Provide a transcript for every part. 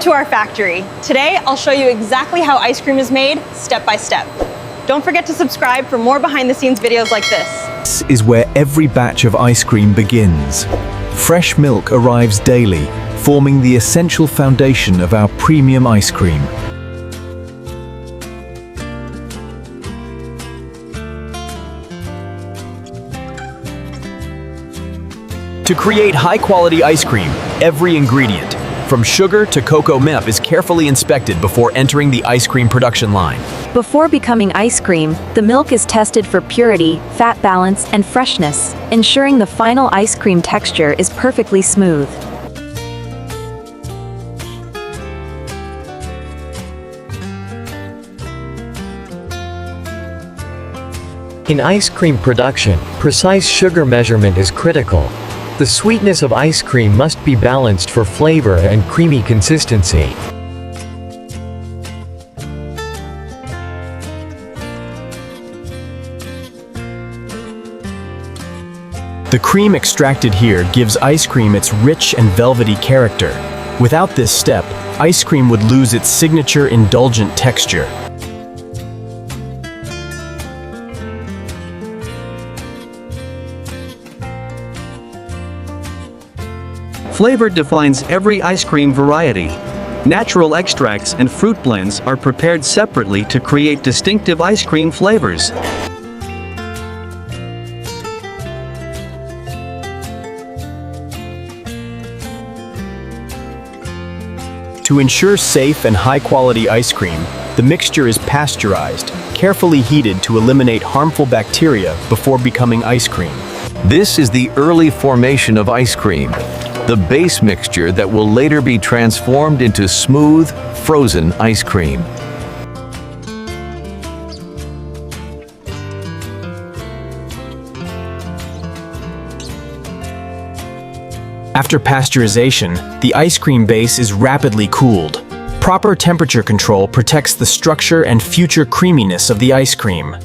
to our factory. Today, I'll show you exactly how ice cream is made, step by step. Don't forget to subscribe for more behind-the-scenes videos like this. This is where every batch of ice cream begins. Fresh milk arrives daily, forming the essential foundation of our premium ice cream. To create high-quality ice cream, every ingredient, from sugar to cocoa milk, is carefully inspected before entering the ice cream production line. Before becoming ice cream, the milk is tested for purity, fat balance, and freshness, ensuring the final ice cream texture is perfectly smooth. In ice cream production, precise sugar measurement is critical. The sweetness of ice cream must be balanced for flavor and creamy consistency. The cream extracted here gives ice cream its rich and velvety character. Without this step, ice cream would lose its signature indulgent texture. Flavor defines every ice cream variety. Natural extracts and fruit blends are prepared separately to create distinctive ice cream flavors. To ensure safe and high-quality ice cream, the mixture is pasteurized, carefully heated to eliminate harmful bacteria before becoming ice cream. This is the early formation of ice cream, the base mixture that will later be transformed into smooth, frozen ice cream. After pasteurization, the ice cream base is rapidly cooled. Proper temperature control protects the structure and future creaminess of the ice cream.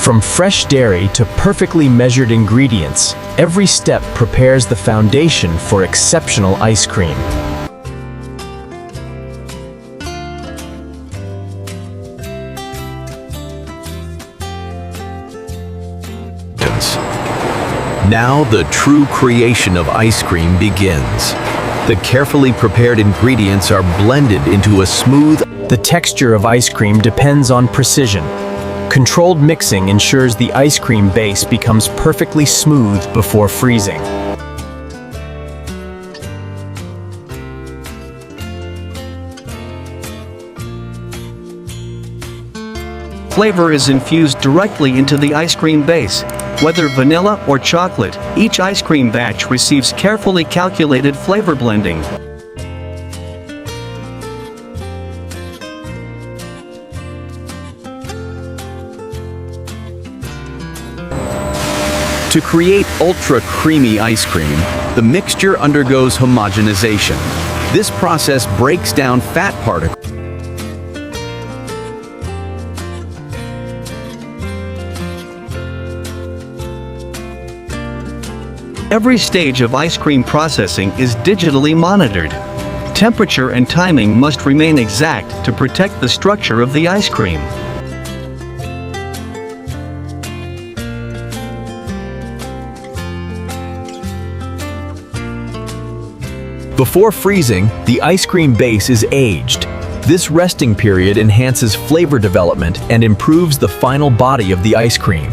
From fresh dairy to perfectly measured ingredients, every step prepares the foundation for exceptional ice cream. Now the true creation of ice cream begins. The carefully prepared ingredients are blended into a smooth. The texture of ice cream depends on precision. Controlled mixing ensures the ice cream base becomes perfectly smooth before freezing. Flavor is infused directly into the ice cream base. Whether vanilla or chocolate, each ice cream batch receives carefully calculated flavor blending. To create ultra-creamy ice cream, the mixture undergoes homogenization. This process breaks down fat particles. Every stage of ice cream processing is digitally monitored. Temperature and timing must remain exact to protect the structure of the ice cream. Before freezing, the ice cream base is aged. This resting period enhances flavor development and improves the final body of the ice cream.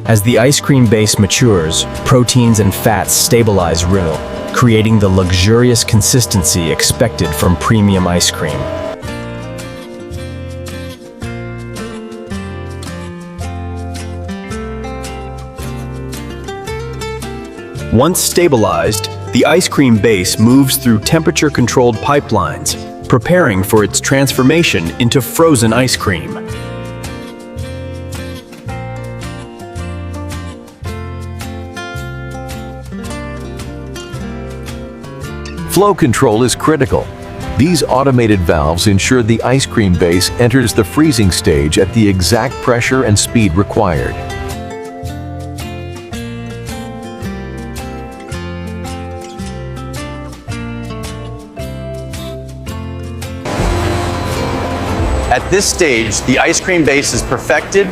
As the ice cream base matures, proteins and fats stabilize real, creating the luxurious consistency expected from premium ice cream. Once stabilized, the ice cream base moves through temperature-controlled pipelines, preparing for its transformation into frozen ice cream. Flow control is critical. These automated valves ensure the ice cream base enters the freezing stage at the exact pressure and speed required. At this stage, the ice cream base is perfected,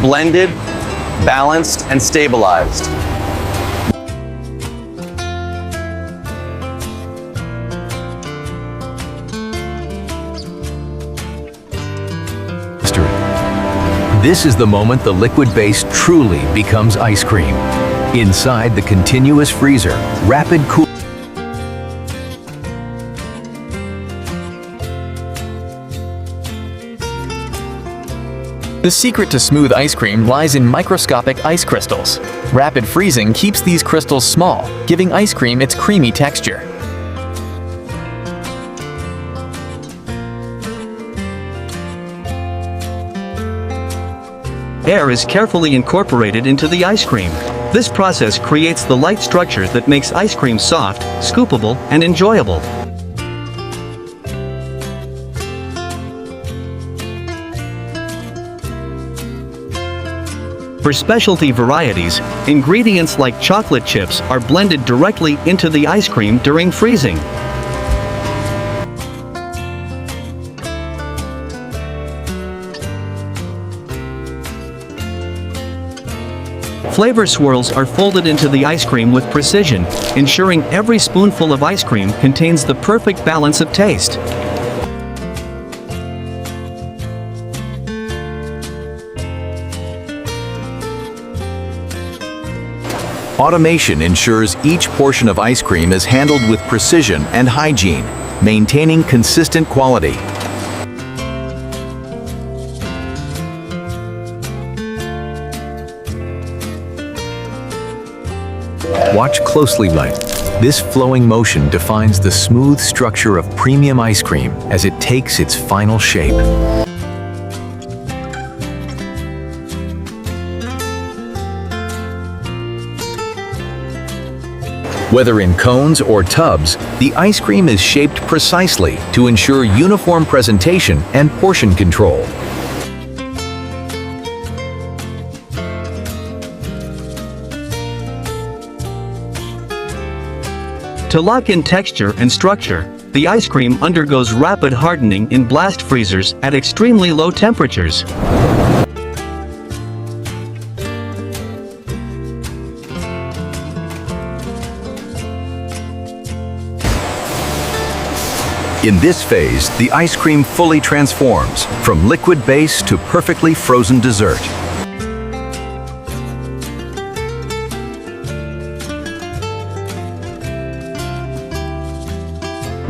blended, balanced, and stabilized. This is the moment the liquid base truly becomes ice cream. Inside the continuous freezer, rapid cool. The secret to smooth ice cream lies in microscopic ice crystals. Rapid freezing keeps these crystals small, giving ice cream its creamy texture. Air is carefully incorporated into the ice cream. This process creates the light structure that makes ice cream soft, scoopable, and enjoyable. For specialty varieties, ingredients like chocolate chips are blended directly into the ice cream during freezing. Flavor swirls are folded into the ice cream with precision, ensuring every spoonful of ice cream contains the perfect balance of taste. Automation ensures each portion of ice cream is handled with precision and hygiene, maintaining consistent quality. Watch closely, Light. This flowing motion defines the smooth structure of premium ice cream as it takes its final shape. Whether in cones or tubs, the ice cream is shaped precisely to ensure uniform presentation and portion control. To lock in texture and structure, the ice cream undergoes rapid hardening in blast freezers at extremely low temperatures. In this phase, the ice cream fully transforms from liquid base to perfectly frozen dessert.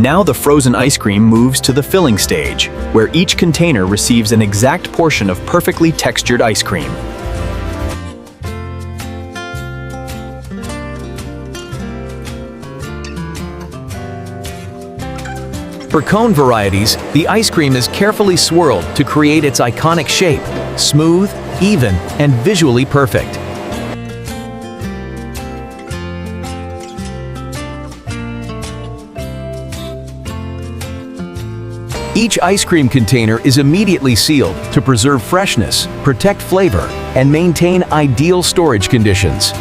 Now the frozen ice cream moves to the filling stage, where each container receives an exact portion of perfectly textured ice cream. For cone varieties, the ice cream is carefully swirled to create its iconic shape, smooth, even, and visually perfect. Each ice cream container is immediately sealed to preserve freshness, protect flavor, and maintain ideal storage conditions.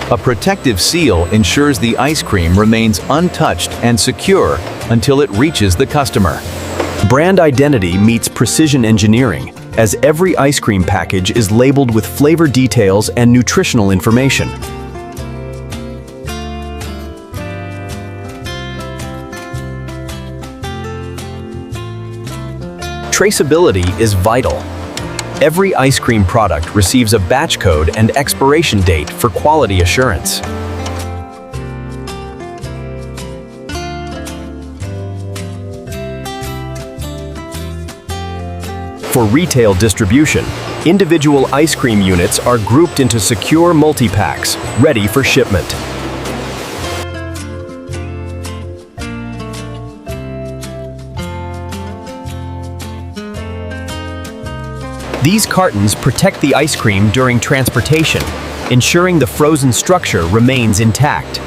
A protective seal ensures the ice cream remains untouched and secure until it reaches the customer. Brand identity meets precision engineering, as every ice cream package is labeled with flavor details and nutritional information. Traceability is vital. Every ice cream product receives a batch code and expiration date for quality assurance. For retail distribution, individual ice cream units are grouped into secure multi-packs, ready for shipment. These cartons protect the ice cream during transportation, ensuring the frozen structure remains intact.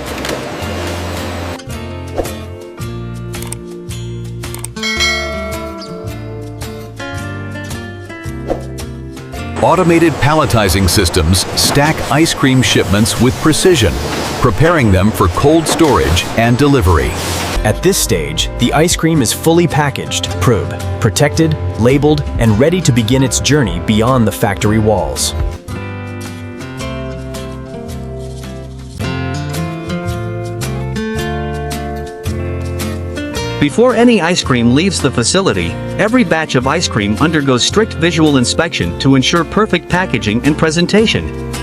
Automated palletizing systems stack ice cream shipments with precision, preparing them for cold storage and delivery. At this stage, the ice cream is fully packaged, protected, labeled, and ready to begin its journey beyond the factory walls. Before any ice cream leaves the facility, every batch of ice cream undergoes strict visual inspection to ensure perfect packaging and presentation.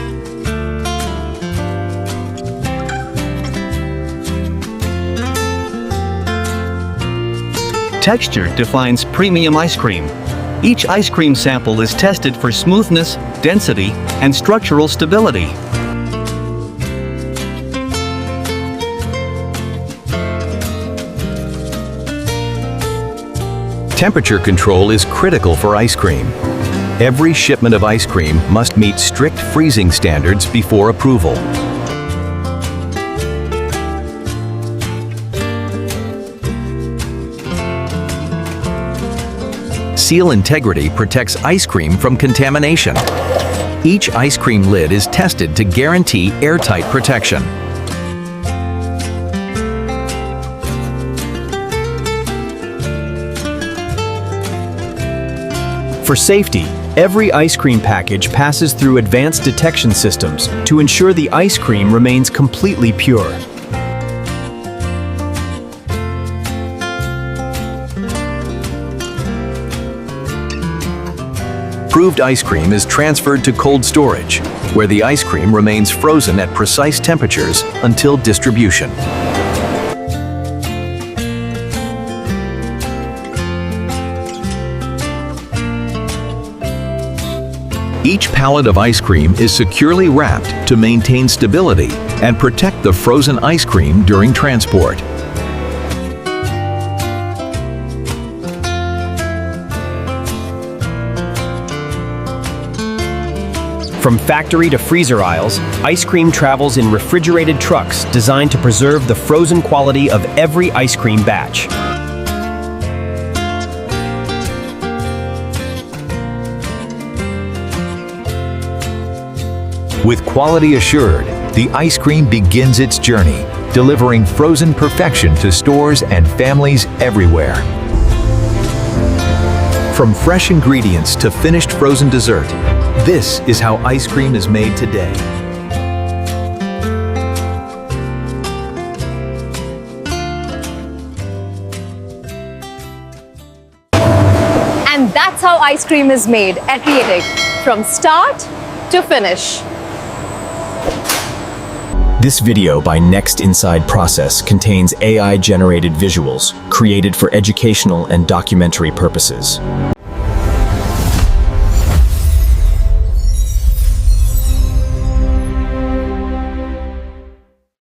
Texture defines premium ice cream. Each ice cream sample is tested for smoothness, density, and structural stability. Temperature control is critical for ice cream. Every shipment of ice cream must meet strict freezing standards before approval. Seal integrity protects ice cream from contamination. Each ice cream lid is tested to guarantee airtight protection. For safety, every ice cream package passes through advanced detection systems to ensure the ice cream remains completely pure. Approved ice cream is transferred to cold storage, where the ice cream remains frozen at precise temperatures until distribution. Each pallet of ice cream is securely wrapped to maintain stability and protect the frozen ice cream during transport. From factory to freezer aisles, ice cream travels in refrigerated trucks designed to preserve the frozen quality of every ice cream batch. With quality assured, the ice cream begins its journey, delivering frozen perfection to stores and families everywhere. From fresh ingredients to finished frozen dessert, this is how ice cream is made today. And that's how ice cream is made at Creative, from start to finish. This video by Next Inside Process contains AI-generated visuals created for educational and documentary purposes.